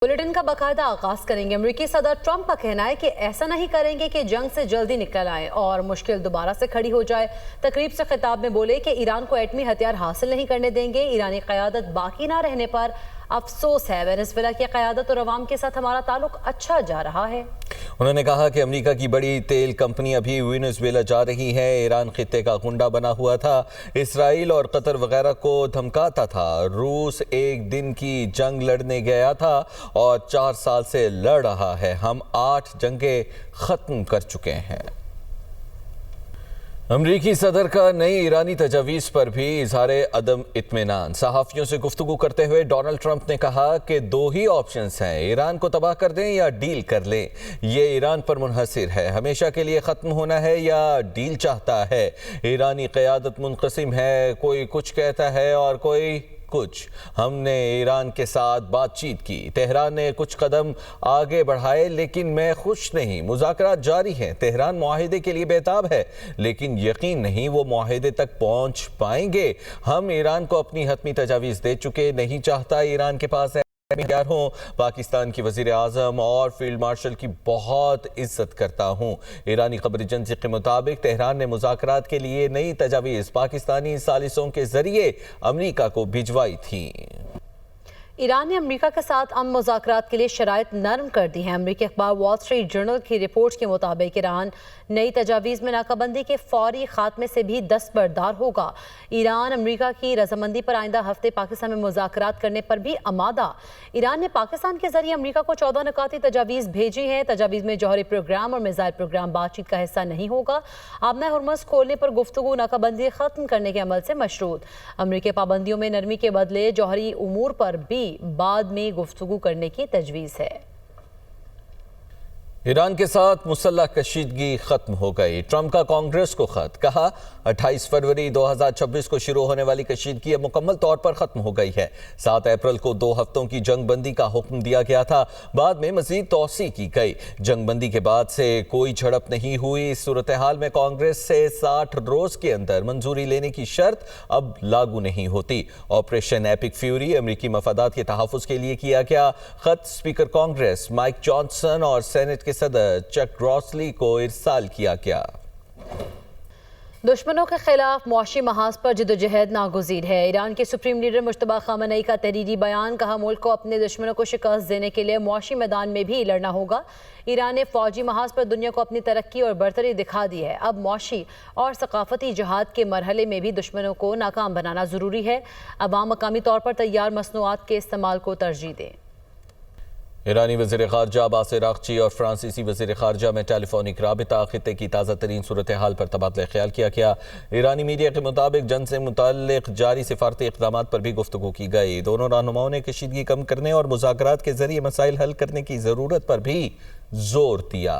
Bulletin का बाकायदा आगाज करेंगे। अमेरिकी सदर ट्रंप का कहना है कि ऐसा नहीं करेंगे कि जंग से जल्दी निकल आए और मुश्किल दोबारा से खड़ी हो जाए। तकरीब से खिताब में बोले कि ईरान को एटमी हथियार हासिल नहीं करने देंगे। ईरानी क़यादत बाकी ना रहने पर अफसोस है। वेनेजुएला की क़यादत और अवाम के साथ हमारा ताल्लुक अच्छा जा रहा है। उन्होंने कहा कि अमेरिका की बड़ी तेल कंपनी अभी वेनेजुएला जा रही है। ईरान खित्ते का गुंडा बना हुआ था, इसराइल और कतर वगैरह को धमकाता था। रूस एक दिन की जंग लड़ने गया था और 4 साल से लड़ रहा है। हम 8 जंगें खत्म कर चुके हैं। अमरीकी सदर का नई ईरानी तजावीज़ पर भी इज़हारे अदम इत्मीनान। सहाफ़ियों से गुफ्तगू करते हुए डोनाल्ड ट्रंप ने कहा कि 2 ही ऑप्शंस हैं, ईरान को तबाह कर दें या डील कर लें। ये ईरान पर मुनहसिर है, हमेशा के लिए ख़त्म होना है या डील चाहता है। ईरानी क़यादत मुनक़सिम है, कोई कुछ कहता है और कोई कुछ। हमने ईरान के साथ बातचीत की, तेहरान ने कुछ कदम आगे बढ़ाए, लेकिन मैं खुश नहीं। मुज़ाकरात जारी हैं, तेहरान मुआहिदे के लिए बेताब है, लेकिन यकीन नहीं वो मुआहिदे तक पहुंच पाएंगे। हम ईरान को अपनी हतमी तजावीज़ दे चुके, नहीं चाहता ईरान के पास तैयार हूँ। पाकिस्तान की वज़ीर आज़म और फील्ड मार्शल की बहुत इज्जत करता हूँ। ईरानी खबर एजेंसी के मुताबिक तेहरान ने मुज़ाकरात के लिए नई तजावीज़ पाकिस्तानी सालिसों के ज़रिए अमरीका को भिजवाई थी। ईरान ने अमेरिका के साथ अमन मुज़ाकरात के लिए शराइत नरम कर दी हैं। अमेरिकी अखबार वॉल स्ट्रीट जर्नल की रिपोर्ट के मुताबिक ईरान नई तजावीज़ में नाकाबंदी के फौरी खात्मे से भी दस्तबरदार होगा। ईरान अमेरिका की रजामंदी पर आइंदा हफ्ते पाकिस्तान में मुज़ाकरात करने पर भी आमादा। ईरान ने पाकिस्तान के जरिए अमेरिका को 14 नुकाती तजावीज़ भेजी हैं। तजावीज़ में जौहरी प्रोग्राम और मिसाइल प्रोग्राम बातचीत का हिस्सा नहीं होगा। आबना हुर्मुज़ खोलने पर गुफ्तगू नाकाबंदी ख़त्म करने के अमल से मशरूत। अमेरिकी पाबंदियों में नरमी के बदले जौहरी उमूर पर भी बाद में गुफ्तगू करने की तजवीज़ है। ईरान के साथ मुसल्लह कशीदगी खत्म हो गई। ट्रंप का कांग्रेस को खत, कहा 28 फरवरी 2026 को शुरू होने वाली कशीदगी अब मुकम्मल तौर पर खत्म हो गई है। 7 अप्रैल को 2 हफ्तों की जंग बंदी का हुक्म दिया गया था, बाद में मजीद तोसी की गई। जंग बंदी के बाद से कोई झड़प नहीं हुई। इस सूरत हाल में कांग्रेस से 60 रोज के अंदर मंजूरी लेने की शर्त अब लागू नहीं होती। ऑपरेशन एपिक फ्यूरी अमरीकी मफादात के तहफ़्फ़ुज़ के लिए किया गया। खत स्पीकर कांग्रेस माइक जॉनसन और सेनेट सदर चक ग्रॉसली को इरसाल किया गया। दुश्मनों के खिलाफ मुआशी महाज पर जदोजहद नागुज़ीर है। ईरान के सुप्रीम लीडर मुश्तबा ख़ामेनी का तहरीरी बयान, कहा मुल्क को अपने दुश्मनों को शिकस्त देने के लिए मुआशी मैदान में भी लड़ना होगा। ईरान ने फौजी महाज पर दुनिया को अपनी तरक्की और बरतरी दिखा दी है। अब मुआशी और सकाफती जहाद के मरहले में भी दुश्मनों को नाकाम बनाना ज़रूरी है। अवाम मकामी तौर पर तैयार मसनूआत के इस्तेमाल को तरजीह दें। ईरानी वज़ीर ख़ारजा अब्बास अराग़ची और फ्रांसीसी वज़ीर ख़ारजा में टेलीफोनिक राबिता, खित्ते की ताज़ा तरीन सूरत हाल पर तबादला ख्याल किया गया। ईरानी मीडिया के मुताबिक जंग से मुताल्लिक़ जारी सिफारती इक़दामात पर भी गुफ्तगू की गई। दोनों रहनुमाओं ने कशीदगी कम करने और मुज़ाकरात के ज़रिए मसाइल हल करने की ज़रूरत पर भी जोर दिया।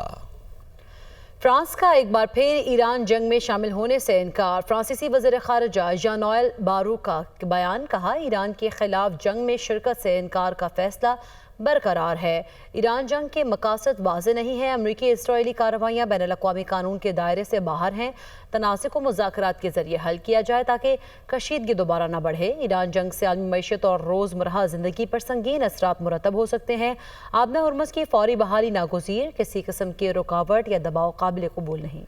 फ्रांस का एक बार फिर ईरान जंग में शामिल होने से इनकार। फ्रांसीसी वज़ीर ख़ारजा जेan-नोएल बारूक का बयान, कहा ईरान के खिलाफ जंग में शिरकत से इनकार का फैसला बरकरार है। ईरान जंग के मकासद वाज़ेह नहीं है। अमरीकी इसराइली कार्रवाइयाँ बैनुल-अक़वामी कानून के दायरे से बाहर हैं। तनाज़े को मुज़ाकरात के ज़रिए हल किया जाए ताकि कशीदगी दोबारा न बढ़े। ईरान जंग से आलमी मईशत और रोज़मर्रा ज़िंदगी पर संगीन असरात मुरतब हो सकते हैं। आबना हुर्मुज़ की फौरी बहाली नागुज़ीर, किसी किस्म की रुकावट या दबाव काबिल कबूल नहीं।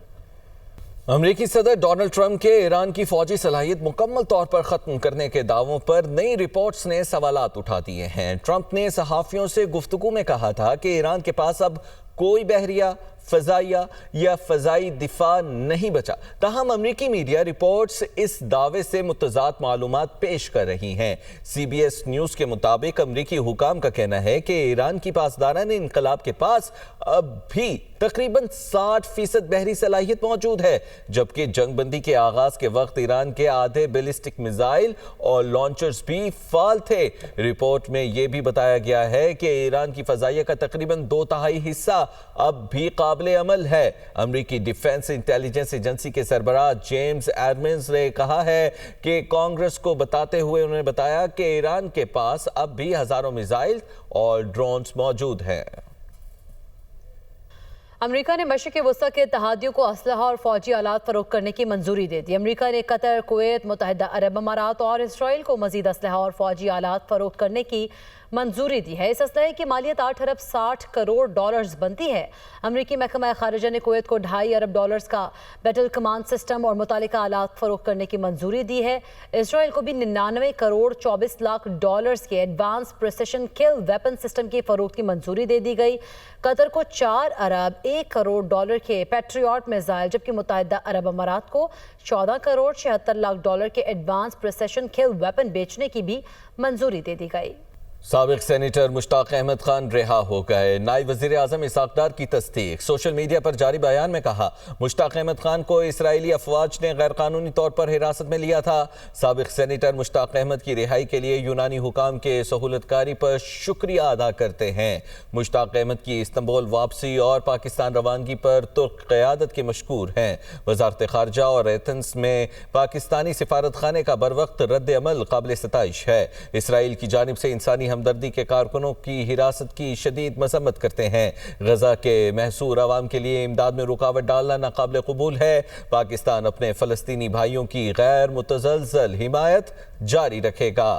अमरीकी सदर डोनाल्ड ट्रंप के ईरान की फौजी सलाहियत मुकम्मल तौर पर ख़त्म करने के दावों पर नई रिपोर्ट्स ने सवालात उठा दिए हैं। ट्रंप ने सहाफ़ियों से गुफ्तगू में कहा था कि ईरान के पास अब कोई बहरिया, फ़ज़ाइया या फ़ज़ाई दिफा नहीं बचा। ताहम अमरीकी मीडिया रिपोर्ट्स इस दावे से मुतज़ाद मालूमात पेश कर रही हैं। CBS न्यूज़ के मुताबिक अमरीकी हुकाम का कहना है कि ईरान की पासदाराने इनकलाब के पास अब भी तकरीबन 60% बहरी सलाहियत मौजूद है, जबकि जंग बंदी के आगाज़ के वक्त ईरान के आधे बैलिस्टिक मिसाइल और लॉन्चर्स भी फाल थे। रिपोर्ट में यह भी बताया गया है कि ईरान की फ़ज़ाइया का तकरीबन 2/3 हिस्सा अब भी काबिल अमल है। अमरीकी डिफेंस इंटेलिजेंस एजेंसी के सरबराह जेम्स एडम्स ने कहा है कि कांग्रेस को बताते हुए उन्होंने बताया कि ईरान के पास अब भी हज़ारों मिसाइल और ड्रोन्स मौजूद हैं। अमेरिका ने मशरिक़ वस्ता के इत्तेहादियों को असलहा और फौजी आलात फरोख्त करने की मंजूरी दे दी। अमेरिका ने कतर, कुवैत, मुत्तहिदा अरब अमारात और इसराइल को मजीद असलहा और फौजी आलात फरोख्त करने की मंजूरी दी है। इस असलहे की मालियत 8 अरब 60 करोड़ डॉलर्स बनती है। अमरीकी महकमा खारिजा ने कुवैत को 2.5 अरब डॉलर्स का बैटल कमांड सिस्टम और मुतालिका आलात फरोख्त करने की मंजूरी दी है। इसराइल को भी 99 करोड़ 24 लाख डॉलर्स के एडवांस प्रिसिशन किल वेपन सिस्टम की फरोख्त की मंजूरी दे दी गई। कतर को 4 अरब 1 करोड़ डॉलर के पैट्रियट मिसाइल, जबकि मुत्तहिदा अरब अमारात को 14 करोड़ 76 लाख डॉलर के एडवांस प्रिसिशन किल वेपन बेचने की भी मंजूरी दे दी गई। साबिक सेनेटर मुश्ताक अहमद खान रिहा हो गए। नायब वज़ीर आज़म इसहाक डार की तस्दीक। सोशल मीडिया पर जारी बयान में कहा, मुश्ताक अहमद खान को इसराइली अफवाज ने गैर कानूनी तौर पर हिरासत में लिया था। साबिक सेनेटर मुश्ताक अहमद की रिहाई के लिए यूनानी हुकाम के सहूलतकारी पर शुक्रिया अदा करते हैं। मुश्ताक अहमद की इस्तांबुल वापसी और पाकिस्तान रवानगी पर तुर्क क़यादत के मशकूर हैं। वज़ारत ख़ारजा और एथेंस में पाकिस्तानी सिफारत खाने का बर वक्त रद्द अमल काबिल सताइश है। इसराइल की जानिब से इंसानी हमदर्दी के कारकुनों की हिरासत की शदीद मजम्मत करते हैं। गजा के महसूर आवाम के लिए इमदाद में रुकावट डालना नाकाबिल कबूल है। पाकिस्तान अपने फ़लस्तीनी भाइयों की गैर मुतज़लज़ल हिमायत जारी रखेगा।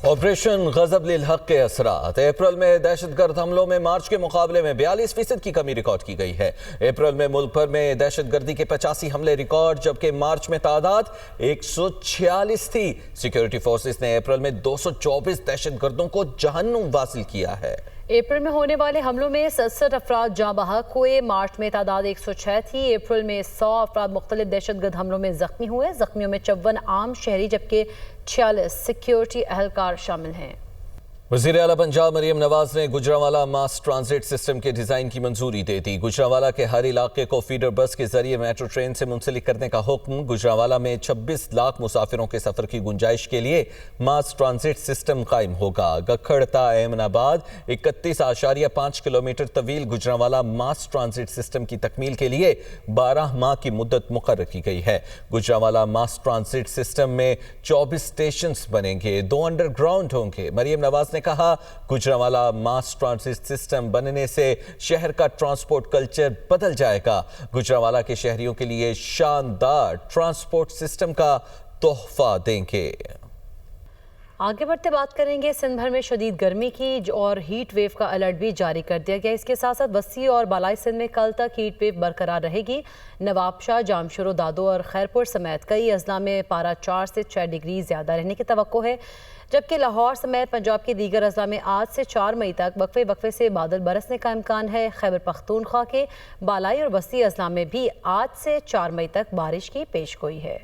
ऑपरेशन गज़ब लिल हक़ के असरात। अप्रैल में दहशतगर्द हमलों में मार्च के मुकाबले में 42% की कमी रिकॉर्ड की गई है। अप्रैल में मुल्क भर में दहशतगर्दी के 85 हमले रिकॉर्ड, जबकि मार्च में तादाद 146 थी। सिक्योरिटी फोर्सेस ने अप्रैल में 224 दहशतगर्दों को जहन्नुम वासिल किया है। अप्रैल में होने वाले हमलों में 67 अफराद जाँ बहक हुए। मार्च में तादाद 106 थी। अप्रैल में 100 अफराद मुख्तलिफ दहशतगर्द हमलों में जख्मी हुए। जख्मियों में 54 आम शहरी जबकि 46 सिक्योरिटी अहलकार शामिल हैं। वज़ीर आला पंजाब मरियम नवाज ने गुजरांवाला मास ट्रांजिट सिस्टम के डिज़ाइन की मंजूरी दे दी। गुजरांवाला के हर इलाके को फीडर बस के जरिए मेट्रो ट्रेन से मुंसलिक करने का हुक्म। गुजरांवाला में 26 लाख मुसाफिरों के सफ़र की गुंजाइश के लिए मास ट्रांजिट सिस्टम कायम होगा। गखड़ता एमनाबाद 31.5 किलोमीटर तवील गुजरांवाला मास ट्रांजिट सिस्टम की तकमील के लिए 12 माह की मुद्दत मुकर्रर की गई है। गुजरांवाला मास ट्रांजिट सिस्टम में 24 स्टेशन बनेंगे, 2 अंडरग्राउंड होंगे। मरियम नवाज ने कहा, गुजरांवाला मास ट्रांजिट सिस्टम बनने से शहर का ट्रांसपोर्ट कल्चर बदल जाएगा। गुजरांवाला के शहरियों के लिए शानदार ट्रांसपोर्ट सिस्टम का तोहफा देंगे। आगे बढ़ते बात करेंगे सिंध भर में शदीद गर्मी की और हीट वेव का अलर्ट भी जारी कर दिया गया। इसके साथ साथ वसी और बालाई सिंध में कल तक हीट वेव बरकरार रहेगी। नवाबशाह, जामशुरो, दादो और खैरपुर समेत कई अजला में पारा 4 से 6 डिग्री ज़्यादा रहने की तवक्को है, जबकि लाहौर समेत पंजाब के दीगर अजला में आज से 4 मई तक वक्फे वक्फे से बादल बरसने का इम्कान है। खैबर पख्तूनख्वा के बालाई और वसी अजला में भी आज से 4 मई तक बारिश की पेशगोई है।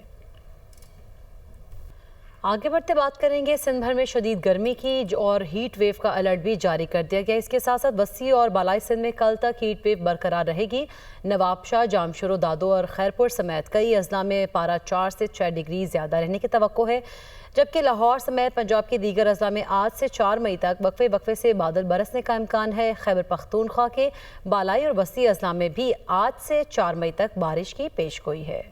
आगे बढ़ते बात करेंगे सिंध भर में शदीद गर्मी की और हीट वेव का अलर्ट भी जारी कर दिया गया। इसके साथ साथ वसी और बालाई सिंध में कल तक हीट वेव बरकरार रहेगी। नवाबशाह, जामशुरो, दादो और खैरपुर समेत कई अजला में पारा 4 से 6 डिग्री ज़्यादा रहने की तवक्को है, जबकि लाहौर समेत पंजाब के दीगर अजला में आज से 4 मई तक वक्फे वक्फे से बादल बरसने का इम्कान है। खैबर पख्तूनख्वा के बालाई और वसी अजला में भी आज से 4 मई तक बारिश की पेशगोई है।